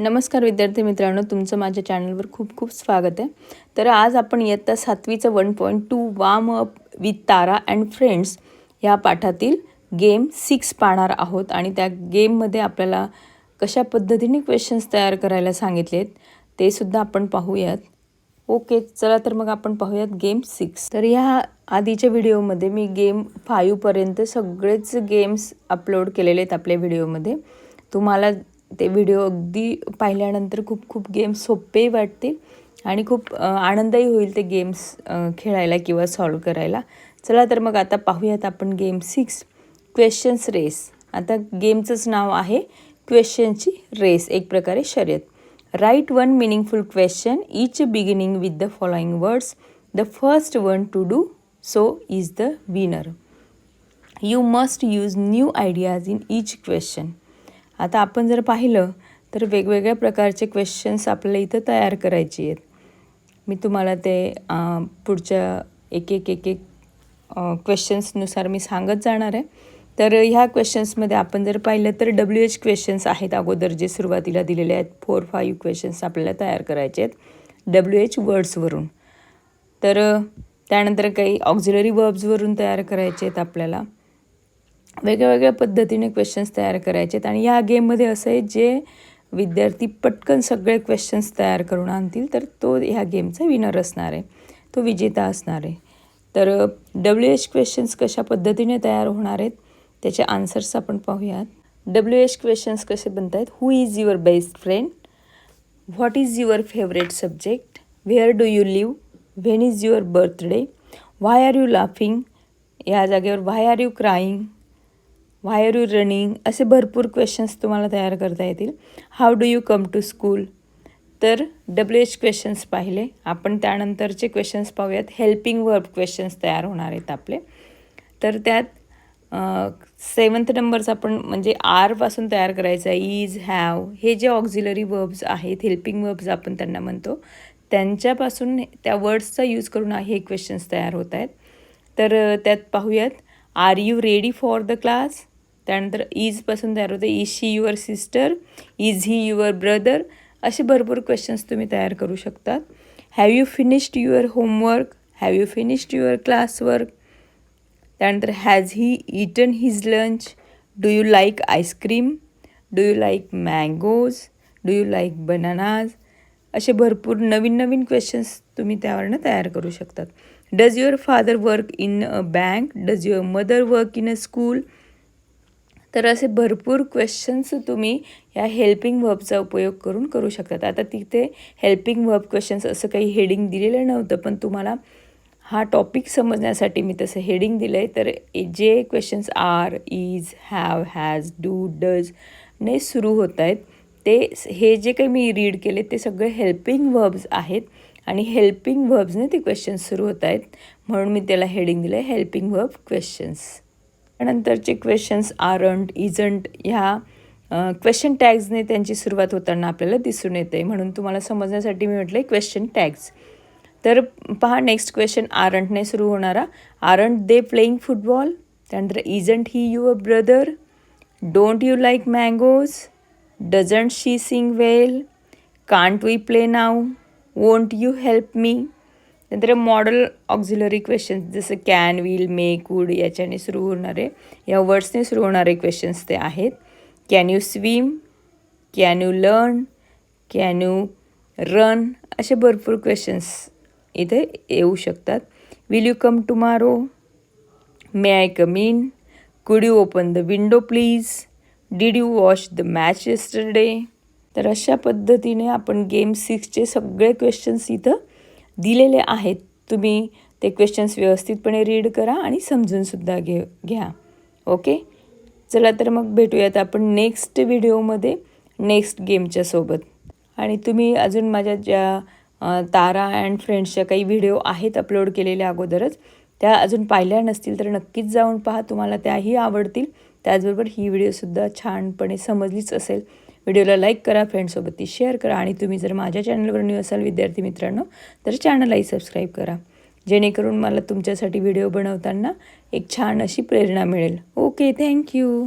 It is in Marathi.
नमस्कार विद्यार्थी मित्रांनो, तुमचं माझ्या चॅनलवर खूप खूप स्वागत आहे। तर आज आपण इयत्ता 7वीचं 1.2 warm up with Tara and friends ह्या पाठातील गेम 6 पाहणार आहोत आणि त्या गेममध्ये आपल्याला कशा पद्धतीने क्वेश्चन्स तयार करायला सांगितलेत ते सुद्धा आपण पाहूयात। ओके, चला तर मग आपण पाहूयात गेम 6। तर ह्या आधीच्या व्हिडिओमध्ये मी गेम 5 पर्यंत सगळेच गेम्स अपलोड केलेले आहेत आपल्या व्हिडिओमध्ये। तुम्हाला ते व्हिडिओ अगदी पाहिल्यानंतर खूप खूप गेम्स सोपे वाटतील आणि खूप आनंदही होईल ते गेम्स खेळायला किंवा सॉल्व करायला। चला तर मग आता पाहूयात आपण गेम 6 क्वेश्चन्स रेस। आता गेमचंच नाव आहे क्वेश्चनची रेस, एक प्रकारे शर्यत। Write one meaningful question each beginning with the following words, the first one to do so is the winner. You must use new ideas in each question. आता आपण जर पाहिलं तर वेगवेगळ्या प्रकारचे क्वेश्चन्स आपल्याला इथं तयार करायचे आहेत। मी तुम्हाला ते पुढच्या एक क्वेश्चन्सनुसार मी सांगत जाणार आहे। तर ह्या क्वेश्चन्समध्ये आपण जर पाहिलं तर WH क्वेश्चन्स आहेत अगोदर जे सुरुवातीला दिलेले आहेत। 4-5 क्वेश्चन्स आपल्याला तयार करायचे आहेत WH वर्ड्सवरून। तर त्यानंतर काही ऑक्झिलरी वर्ब्सवरून तयार करायचे आहेत आपल्याला। वेगवेगळ्या पद्धतीने क्वेश्चन्स तयार करायचे आहेत आणि या गेममध्ये असं आहे जे विद्यार्थी पटकन सगळे क्वेश्चन्स तयार करून आणतील तर तो ह्या गेमचा विनर असणार आहे, तो विजेता असणार आहे। तर WH क्वेश्चन्स कशा पद्धतीने तयार होणार आहेत त्याचे आन्सर्स आपण पाहूयात। WH क्वेश्चन्स कसे बनत आहेत? Who is your best friend? What is your favourite subject? Where do you live? When is your birthday? Why are you laughing? या जागेवर why are you crying? Why are you running? असे भरपूर क्वेश्चन्स तुम्हाला तयार करता येतील। How do you come to school? तर WH क्वेश्चन्स पाहिले आपण। त्यानंतरचे क्वेश्चन्स पाहूयात। हेल्पिंग वर्ब क्वेश्चन्स तयार होणार आहेत आपले। तर त्यात 7th नंबरचा आपण म्हणजे आरपासून तयार करायचा आहे। इज, हॅव हे जे ऑक्झिलरी वर्ब्स आहेत, हेल्पिंग वर्ब्स आपण त्यांना म्हणतो, त्यांच्यापासून त्या वर्ड्सचा यूज करून हे क्वेश्चन्स तयार होत आहेत। तर त्यात पाहूयात are you ready for the class? त्यानंतर इजपासून तयार होते is she your sister? Is he your brother? असे भरपूर क्वेश्चन्स तुम्ही तयार करू शकता। Have you finished your homework? Have you finished your classwork? त्यानंतर has he eaten his lunch? Do you like ice cream? Do you like mangoes? Do you like bananas? असे भरपूर नवीन नवीन क्वेश्चन्स तुम्ही त्यावरनं तयार करू शकतात। Does your father work in a bank? Does your mother work in a school? तर असे भरपूर क्वेश्चन्स तुम्ही या हेल्पिंग वर्बचा उपयोग करून करू शकतात। आता तिथे हेल्पिंग वर्ब क्वेश्चन्स असं काही हेडिंग दिलेलं नव्हतं, पण तुम्हाला हा टॉपिक समजण्यासाठी मी तसं हेडिंग दिलं आहे। तर जे questions are, is, have, has, do, does ने सुरू होत आहेत ते हे जे काही मी रीड केले ते सगळे हेल्पिंग वर्ब्स आहेत आणि हेल्पिंग वर्ब्सने ते क्वेश्चन्स सुरू होत आहेत, म्हणून मी त्याला हेडिंग दिलं आहे हेल्पिंग वर्ब क्वेश्चन्स। त्यानंतरचे क्वेश्चन्स आरंट, इजंट ह्या क्वेश्चन टॅग्सने त्यांची सुरुवात होताना आपल्याला दिसून येते, म्हणून तुम्हाला समजण्यासाठी मी म्हटलं क्वेश्चन टॅग्स। तर पहा नेक्स्ट क्वेश्चन आरंटने सुरू होणारा। Aren't they playing football? त्यानंतर isn't he your brother? Don't you like mangoes? Doesn't she sing well? Can't we play now? Won't you help me? नंतर मॉडल ऑक्झिलरी क्वेश्चन्स जसं कॅन, विल, मे, कुड याच्याने सुरू होणारे, या वर्ड्सने सुरू होणारे क्वेश्चन्स ते आहेत। Can you swim? Can you learn? Can you run? असे भरपूर क्वेश्चन्स इथे येऊ शकतात। Will you come tomorrow? May I come in? Could you open the window please? Did you watch the match yesterday? तर अशा पद्धतीने आपण गेम 6चे सगळे क्वेश्चन्स इथं दिलेले आहेत। तुम्ही ते क्वेश्चन्स व्यवस्थितपणे रीड करा आणि समजूनसुद्धा घ्या। ओके, चला तर मग भेटूयात आपण नेक्स्ट व्हिडिओमध्ये नेक्स्ट गेमच्या सोबत। आणि तुम्ही अजून माझ्या ज्या तारा अँड फ्रेंड्सच्या काही व्हिडिओ आहेत अपलोड केलेल्या अगोदरच, त्या अजून पाहिल्या नसतील तर नक्कीच जाऊन पहा, तुम्हाला त्याही आवडतील। त्याचबरोबर ही व्हिडिओसुद्धा छानपणे समजलीच असेल। व्हिडिओला लाईक करा, फ्रेंड्ससोबत ती शेअर करा आणि तुम्ही जर माझ्या चॅनलवर न्यू असाल विद्यार्थी मित्रांनो तर चॅनललाही सबस्क्राईब करा, जेणेकरून मला तुमच्यासाठी व्हिडिओ बनवताना एक छान अशी प्रेरणा मिळेल। Okay, thank you.